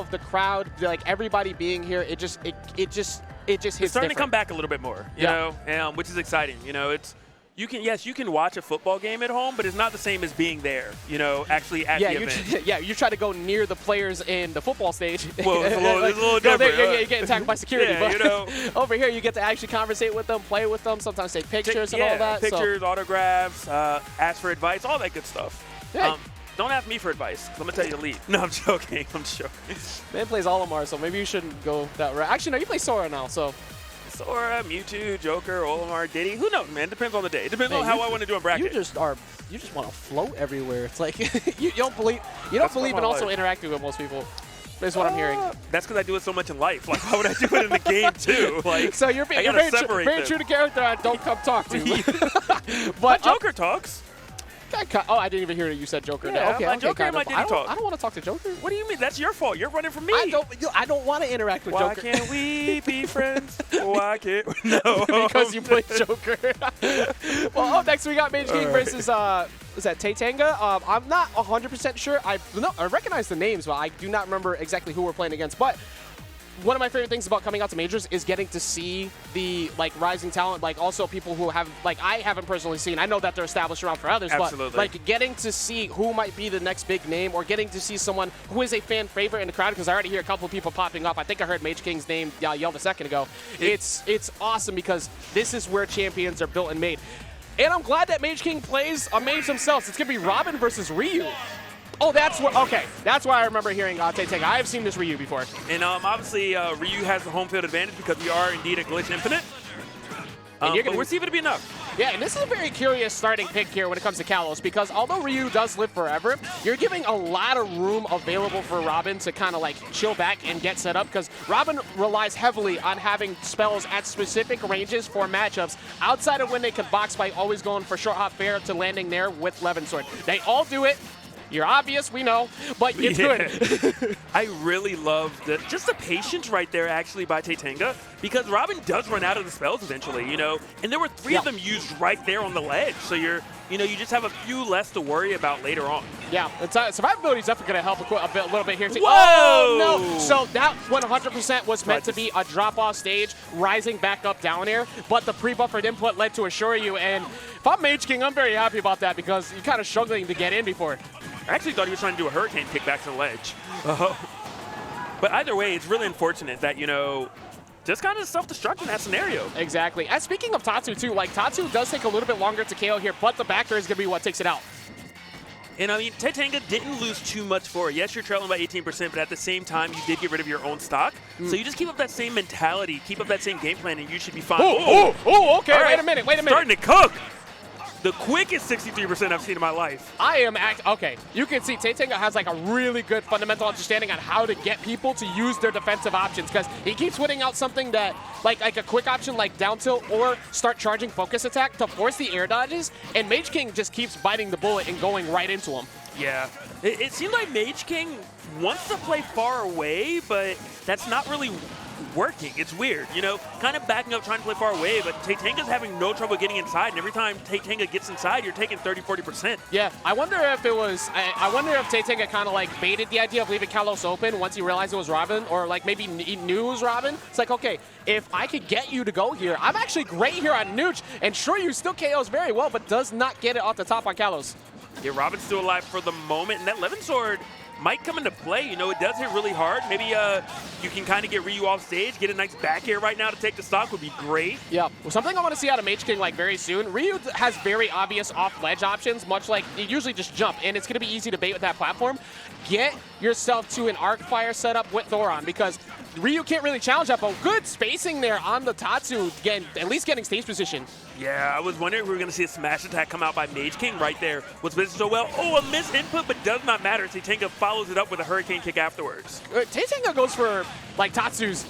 of the crowd, like everybody being here, it just hits It's starting different. to come back a little bit more, you know, which is exciting. You know, you can watch a football game at home, but it's not the same as being there, you know, actually at the event. You try to go near the players in the football stage. Well, it's a little different. You get attacked by security. Yeah, but you know. over here, you get to actually conversate with them, play with them, sometimes take pictures and all that. Pictures, autographs, ask for advice, all that good stuff. Yeah. Don't ask me for advice, 'cause I'm going to tell you to leave. No, I'm joking. I'm joking. Man plays Olimar, so maybe you shouldn't go that route. Actually, no, you play Sora now, so. Sora, Mewtwo, Joker, Olimar, Diddy. Who knows, man? Depends on the day. It depends on how I want to do a bracket. You just want to float everywhere. It's like you don't believe in also interacting with most people. Is what I'm hearing. That's because I do it so much in life. Like, why would I do it in the game too? Like, so you're very true to character. Don't come talk to me. But Joker talks. Oh, I didn't even hear you said Joker. Yeah, okay, Joker and my Diddy talk. I don't want to talk to Joker. What do you mean? That's your fault. You're running from me. I don't want to interact with Joker. Why can't we be friends? Why can't we? No. Because you play Joker. Well, up next we got Mageking versus is that Tenga? I'm not 100% sure. I recognize the names, but I do not remember exactly who we're playing against. But one of my favorite things about coming out to majors is getting to see the rising talent, also people who have I haven't personally seen. I know that they're established around for others, Absolutely. but getting to see who might be the next big name, or getting to see someone who is a fan favorite in the crowd, because I already hear a couple of people popping up. I think I heard Mageking's name yelled a second ago. It's awesome because this is where champions are built and made. And I'm glad that Mageking plays a mage themselves. It's gonna be Robin versus Ryu. Oh, that's what. Okay, that's why I remember hearing Tenga. I have seen this Ryu before. And obviously, Ryu has the home field advantage because we are indeed a glitch infinite. But we're seeing it to be enough. Yeah, and this is a very curious starting pick here when it comes to Kalos, because although Ryu does live forever, you're giving a lot of room available for Robin to kind of chill back and get set up, because Robin relies heavily on having spells at specific ranges for matchups outside of when they can box by always going for short hop fair to landing there with Levin Sword. They all do it. You're obvious, we know, but it's good. I really love just the patience right there, actually, by Tenga, because Robin does run out of the spells eventually, you know, and there were 3 of them used right there on the ledge, so you just have a few less to worry about later on. Yeah, survivability is definitely going to help a little bit here too. Whoa! Oh, no! So that 100% was meant to be a drop-off stage, rising back up down air, but the pre-buffered input led to a Shoryu, and if I'm Mageking, I'm very happy about that, because you're kind of struggling to get in before. I actually thought he was trying to do a hurricane kick back to the ledge. But either way, it's really unfortunate that, just kind of self-destruct in that scenario. Exactly. And speaking of Tatsu, too, Tatsu does take a little bit longer to KO here, but the back air is going to be what takes it out. And, I mean, Tenga didn't lose too much for it. Yes, you're trailing by 18%, but at the same time, you did get rid of your own stock. So you just keep up that same mentality, keep up that same game plan, and you should be fine. Oh, okay. Right. Wait a minute. Starting to cook. The quickest 63% I've seen in my life. Okay, you can see Tenga has a really good fundamental understanding on how to get people to use their defensive options, because he keeps whittling out something that, like a quick option like down tilt or start charging focus attack to force the air dodges, and Mageking just keeps biting the bullet and going right into him. Yeah, it seems like Mageking wants to play far away, but that's not really working. It's weird, kind of backing up, trying to play far away, but Tenga's having no trouble getting inside, and every time Tenga gets inside, you're taking 30-40%. Yeah, I wonder if I wonder if Tenga kind of baited the idea of leaving Kalos open once he realized it was Robin, or maybe he knew it was Robin. It's okay, if I could get you to go here, I'm actually great here on Nooch, and sure, you still KOs very well, but does not get it off the top on Kalos. Yeah, Robin's still alive for the moment, and that Levin Sword might come into play. It does hit really hard. Maybe you can kind of get Ryu off stage, get a nice back air right now to take the stock would be great. Yeah, well, something I want to see out of Mageking very soon. Ryu has very obvious off-ledge options, much like you usually just jump, and it's going to be easy to bait with that platform. Get yourself to an arc fire setup with Thoron, because Ryu can't really challenge that, but good spacing there on the Tatsu, at least getting stage position. Yeah, I was wondering if we were going to see a smash attack come out by Mageking right there. Was positioned so well. Oh, a missed input, but does not matter. Tenga follows it up with a hurricane kick afterwards. Tenga goes for Tatsu's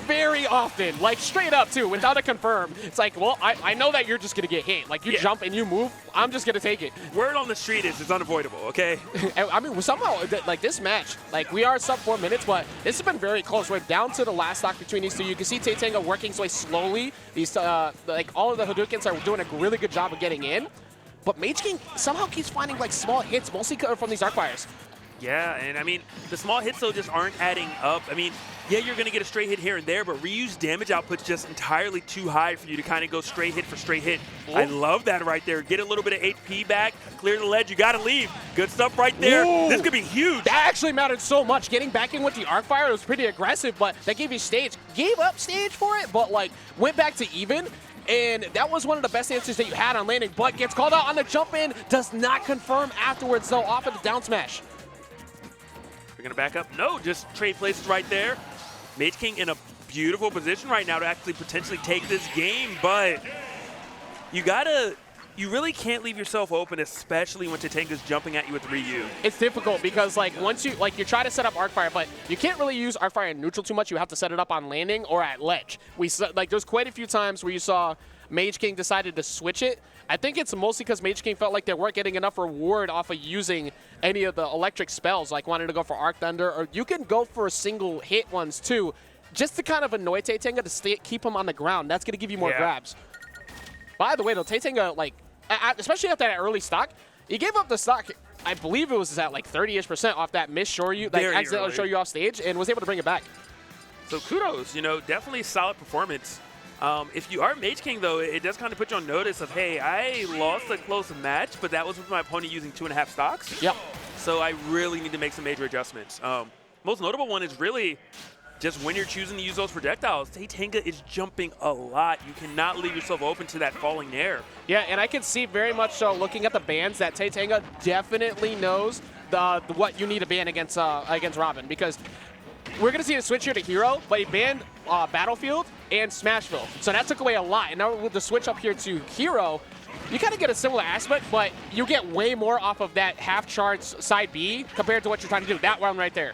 very often, straight up too, without a confirm. It's well, I know that you're just going to get hit. You jump and you move, I'm just going to take it. Word on the street is it's unavoidable, okay? I mean, somehow, this match, we are sub 4 minutes, but this has been very close. We're down to the last stock between these two. You can see Tenga working his way slowly. These, all of the Hadoukens are doing a really good job of getting in. But Mageking somehow keeps finding small hits, mostly from these arc fires. Yeah, and I mean, the small hits, though, just aren't adding up. I mean, yeah, you're going to get a straight hit here and there, but Ryu's damage output's just entirely too high for you to kind of go straight hit for straight hit. Ooh. I love that right there. Get a little bit of HP back, clear the ledge, you got to leave. Good stuff right there. Ooh. This could be huge. That actually mattered so much. Getting back in with the arc fire was pretty aggressive, but that gave you stage. Gave up stage for it, but, like, went back to even. And that was one of the best answers that you had on landing, but gets called out on the jump in. Does not confirm afterwards, though, off of the down smash. We're going to back up. No, just trade places right there. Mageking in a beautiful position right now to actually potentially take this game, but you really can't leave yourself open, especially when Tenga's jumping at you with Ryu. It's difficult because, like, once you try to set up arc fire, but you can't really use arc fire in neutral too much. You have to set it up on landing or at ledge. There's quite a few times where you saw Mageking decided to switch it. I think it's mostly because Mageking felt like they weren't getting enough reward off of using any of the electric spells, like wanting to go for Arc Thunder, or you can go for single hit ones too, just to kind of annoy Tenga to keep him on the ground. That's going to give you more grabs. By the way, though, Tenga, like, especially after that early stock, he gave up the stock. I believe it was at like 30-ish% off that miss Shoryu, like accidental Shoryu off stage, and was able to bring it back. So kudos, definitely solid performance. If you are Mageking, though, it does kind of put you on notice of, hey, I lost a close match, but that was with my opponent using 2.5 stocks. Yep. So I really need to make some major adjustments. Most notable one is really just when you're choosing to use those projectiles. Tenga is jumping a lot. You cannot leave yourself open to that falling air. Yeah, and I can see very much so looking at the bans that Tenga definitely knows what you need to ban against Robin, because we're going to see a switch here to Hero, but he banned Battlefield and Smashville. So that took away a lot. And now with the switch up here to Hero, you kind of get a similar aspect, but you get way more off of that half charge side B compared to what you're trying to do. That one right there.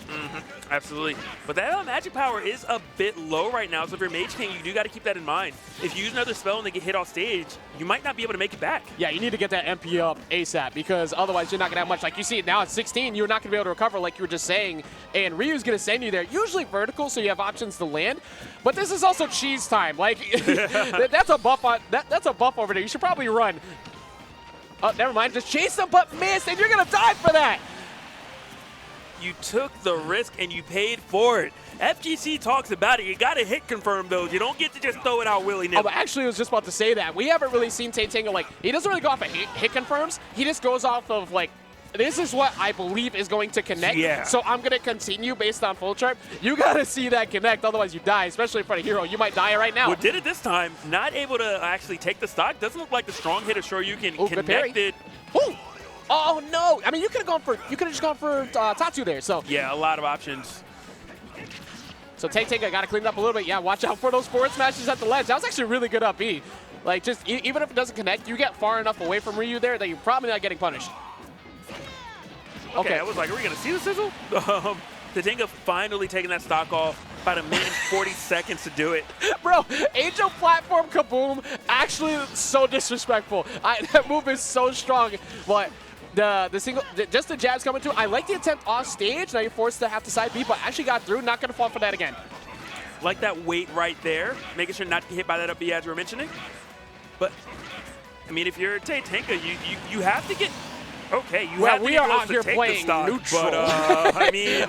Absolutely. But that magic power is a bit low right now, so if you're Mageking, you do got to keep that in mind. If you use another spell and they get hit off stage, you might not be able to make it back. Yeah, you need to get that MP up ASAP, because otherwise you're not going to have much. Like you see it now at 16, you're not going to be able to recover like you were just saying, and Ryu's going to send you there. Usually vertical, so you have options to land, but this is also cheese time. Like, that's a buff that's a buff over there. You should probably run. Oh, never mind. Just chase them, but miss, and you're going to die for that. You took the risk and you paid for it. FGC talks about it. You got to hit confirm those. You don't get to just throw it out willy-nilly. Oh, but actually, I was just about to say that. We haven't really seen Tenga, like, he doesn't really go off of hit confirms. He just goes off of, like, this is what I believe is going to connect. Yeah. So I'm going to continue based on full chart. You got to see that connect, otherwise you die, especially in front of Hero. You might die right now. Well, did it this time. Not able to actually take the stock. Doesn't look like the strong hit of Shoryuken connected. Ooh. Oh no! I mean, you could have just gone for Tatsu there. So yeah, a lot of options. So Tenga got to clean it up a little bit. Yeah, watch out for those forward smashes at the ledge. That was actually really good up B. Like, just even if it doesn't connect, you get far enough away from Ryu there that you're probably not getting punished. Okay, I was like, are we gonna see the sizzle? Tenga finally taking that stock off. About a minute and 40 seconds to do it. Bro, Angel platform kaboom, actually so disrespectful. That move is so strong, but just the jabs coming through. I like the attempt off stage. Now you're forced to have to side B, but actually got through. Not gonna fall for that again. Like that weight right there, making sure not to get hit by that up B as we were mentioning. But I mean, if you're Tenga, you have to get. Okay, you have to we get are close out to here take playing the stock, neutral. But I mean,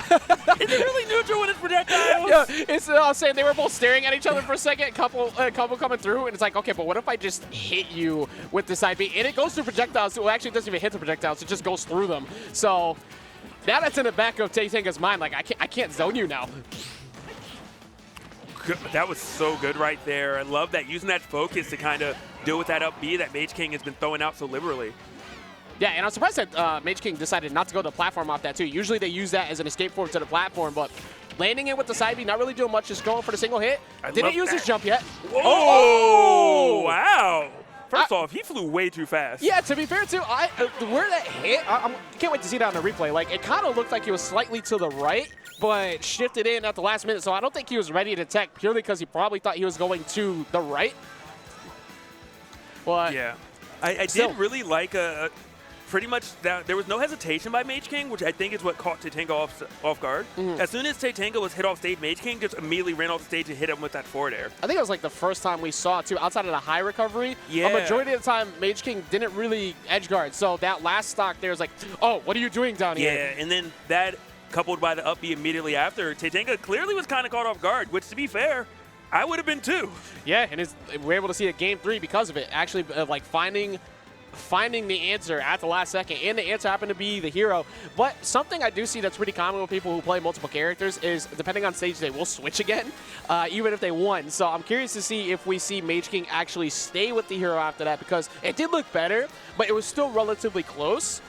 is it really neutral when it's projectiles? Yeah, it's I was saying they were both staring at each other for a second. Couple coming through, and it's like, okay, but what if I just hit you with the side B? And it goes through projectiles. Well, actually, it doesn't even hit the projectiles. It just goes through them. So now that's in the back of Tenga's mind. Like, I can't zone you now. That was so good right there. I love that, using that focus to kind of deal with that up B that Mageking has been throwing out so liberally. Yeah, and I'm surprised that Mageking decided not to go to the platform off that too. Usually they use that as an escape forward to the platform, but landing it with the side B, not really doing much, just going for the single hit. Didn't use his jump yet. Whoa! Oh, wow! First off, he flew way too fast. Yeah, to be fair too, where that hit, I can't wait to see that on the replay. Like, it kind of looked like he was slightly to the right, but shifted in at the last minute, so I don't think he was ready to tech purely because he probably thought he was going to the right. But yeah, I did really like pretty much that there was no hesitation by Mageking, which I think is what caught Tenga off guard. As soon as Tenga was hit off stage, Mageking just immediately ran off the stage and hit him with that forward air. I think it was like the first time we saw it too, outside of the high recovery. Yeah. A majority of the time, Mageking didn't really edge guard. So that last stock there was like, oh, what are you doing down here? Yeah, and then that coupled by the up B immediately after, Tenga clearly was kind of caught off guard, which to be fair, I would have been too. Yeah, and we're able to see a game 3 because of it. Actually, like finding the answer at the last second, and the answer happened to be the hero. But something I do see that's pretty common with people who play multiple characters is, depending on stage, they will switch again, even if they won. So I'm curious to see if we see Mageking actually stay with the hero after that, because it did look better, but it was still relatively close.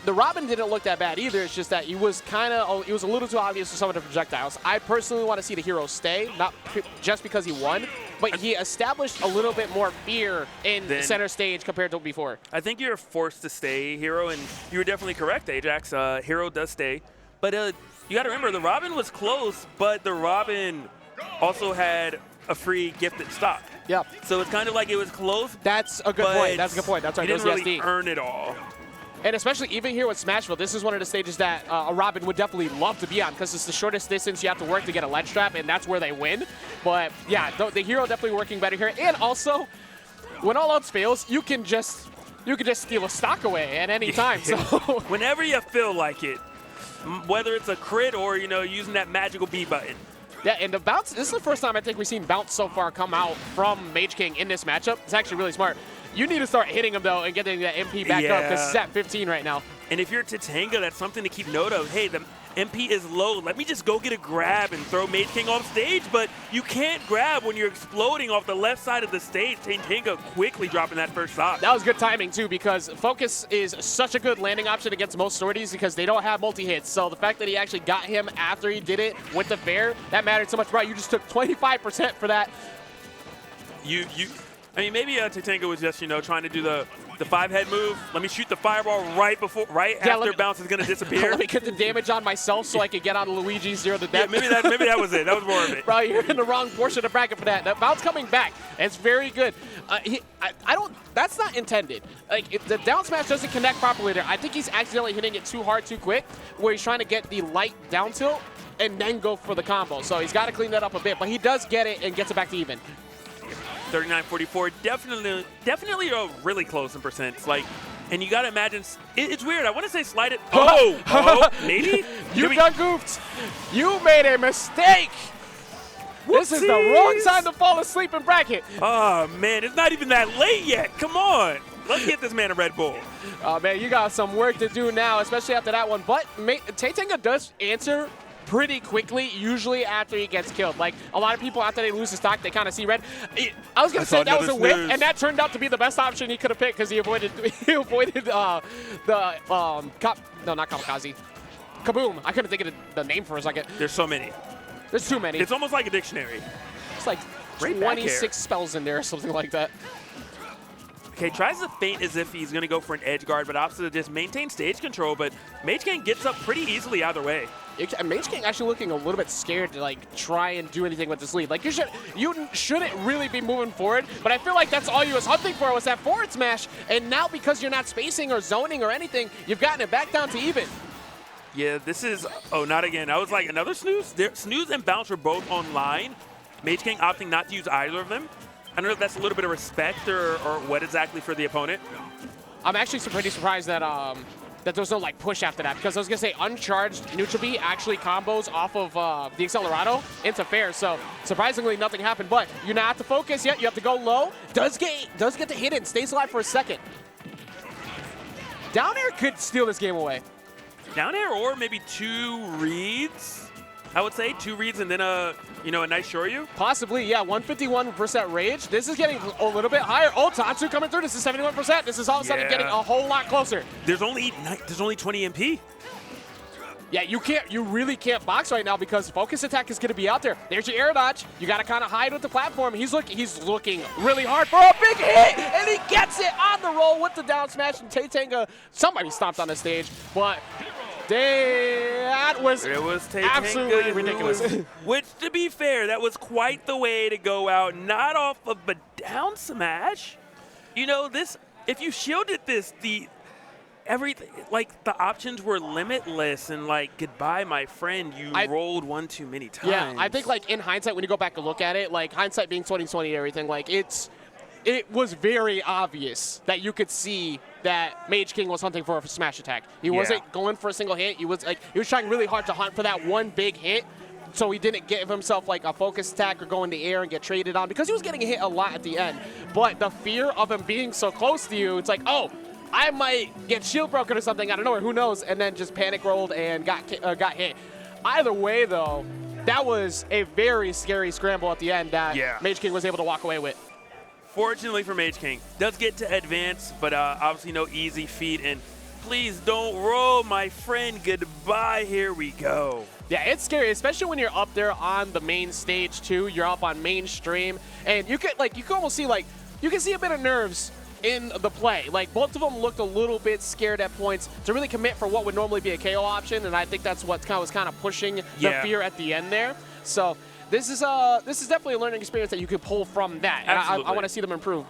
The Robin didn't look that bad either. It's just that he was a little too obvious for some of the projectiles. I personally want to see the hero stay, not just because he won, but he established a little bit more fear in center stage compared to before. I think you're forced to stay, Hero, and you were definitely correct, Ajax. Hero does stay. But you got to remember, the Robin was close, but the Robin also had a free gifted stock. Yeah. So it's kind of like it was close. That's a good point. That's a good point. That's right. He didn't really earn it all. And especially even here with Smashville, this is one of the stages that a Robin would definitely love to be on, because it's the shortest distance you have to work to get a ledge trap, and that's where they win. But yeah, the hero definitely working better here. And also, when all else fails, you can just steal a stock away at any time. So whenever you feel like it, whether it's a crit or using that magical B button. Yeah, and the bounce, this is the first time I think we've seen bounce so far come out from Mageking in this matchup. It's actually really smart. You need to start hitting him, though, and getting that MP back up, because it's at 15 right now. And if you're Tenga, that's something to keep note of. Hey, the MP is low. Let me just go get a grab and throw Mageking off stage. But you can't grab when you're exploding off the left side of the stage. Tenga quickly dropping that first stock. That was good timing, too, because Focus is such a good landing option against most sorties because they don't have multi-hits. So the fact that he actually got him after he did it with the fair, that mattered so much. Right, you just took 25% for that. I mean, maybe Tenga was just, trying to do the 5-head move. Let me shoot the fireball right after bounce is going to disappear. Let me get the damage on myself so I can get on Luigi 0 to death. Yeah, maybe that was it. That was more of it. Bro, you're in the wrong portion of the bracket for that. That bounce coming back. It's very good. That's not intended. Like, if the down smash doesn't connect properly there, I think he's accidentally hitting it too hard, too quick, where he's trying to get the light down tilt and then go for the combo. So he's got to clean that up a bit, but he does get it and gets it back to even. 39-44, definitely really close in percents. Like, and you gotta imagine, it's weird. I want to say slide it. Oh, maybe? You done goofed. You made a mistake. Whoopsies. This is the wrong time to fall asleep in bracket. Oh, man, it's not even that late yet. Come on. Let's get this man a Red Bull. Oh, man, you got some work to do now, especially after that one. But Tenga does answer pretty quickly, usually after he gets killed. Like, a lot of people, after they lose the stock, they kind of see red. I was going to say that was a whip, and that turned out to be the best option he could have picked because he avoided no, not kamikaze. Kaboom. I couldn't think of the name for a second. There's so many. There's too many. It's almost like a dictionary. It's like 26 spells in there or something like that. Okay, tries to feint as if he's going to go for an edge guard, but opposite of just maintain stage control, but Mageking gets up pretty easily either way. Mageking actually looking a little bit scared to like try and do anything with this lead. Like, you shouldn't really be moving forward, but I feel like that's all you was hunting for was that forward smash, and now because you're not spacing or zoning or anything, you've gotten it back down to even. Yeah, this is, oh, not again. I was like, another snooze? Snooze and bounce were both online. Mageking opting not to use either of them. I don't know if that's a little bit of respect or what exactly for the opponent. I'm actually pretty surprised that that there was no like push after that, because I was gonna say uncharged neutral B actually combos off of the Accelerado into fair, so surprisingly nothing happened. But you're not at the focus yet. You have to go low. Does get the hit in. Stays alive for a second. Down air could steal this game away. Down air or maybe 2 reads. I would say 2 reads and then a nice Shoryu. Possibly, yeah. 151% rage. This is getting a little bit higher. Oh, Tatsu coming through. This is 71%. This is all of a sudden getting a whole lot closer. There's only 20 MP. Yeah, you really can't box right now because focus attack is going to be out there. There's your air dodge. You got to kind of hide with the platform. He's looking really hard for a big hit, and he gets it on the roll with the down smash. And Tenga, somebody stomped on the stage, but that was absolutely ridiculous. Which, to be fair, that was quite the way to go out. Not off of a down smash. If you shielded this, everything, like the options were limitless, and like goodbye, my friend, you rolled one too many times. Yeah, I think like in hindsight, when you go back and look at it, like hindsight being 20/20 and everything, like it was very obvious that you could see that Mageking was hunting for a smash attack. He wasn't going for a single hit. He was trying really hard to hunt for that one big hit, so he didn't give himself like a focus attack or go in the air and get traded on, because he was getting hit a lot at the end. But the fear of him being so close to you, it's like, oh, I might get shield broken or something out of nowhere, who knows, and then just panic rolled and got hit. Either way, though, that was a very scary scramble at the end that Mageking was able to walk away with. Fortunately for Mageking, does get to advance, but obviously no easy feat, and please don't roll, my friend, goodbye, here we go. Yeah, it's scary, especially when you're up there on the main stage too. You're up on mainstream, and you can almost see you can see a bit of nerves in the play. Like, both of them looked a little bit scared at points to really commit for what would normally be a KO option, and I think that's what was kind of pushing the fear at the end there. So this is definitely a learning experience that you could pull from that. And I want to see them improve. But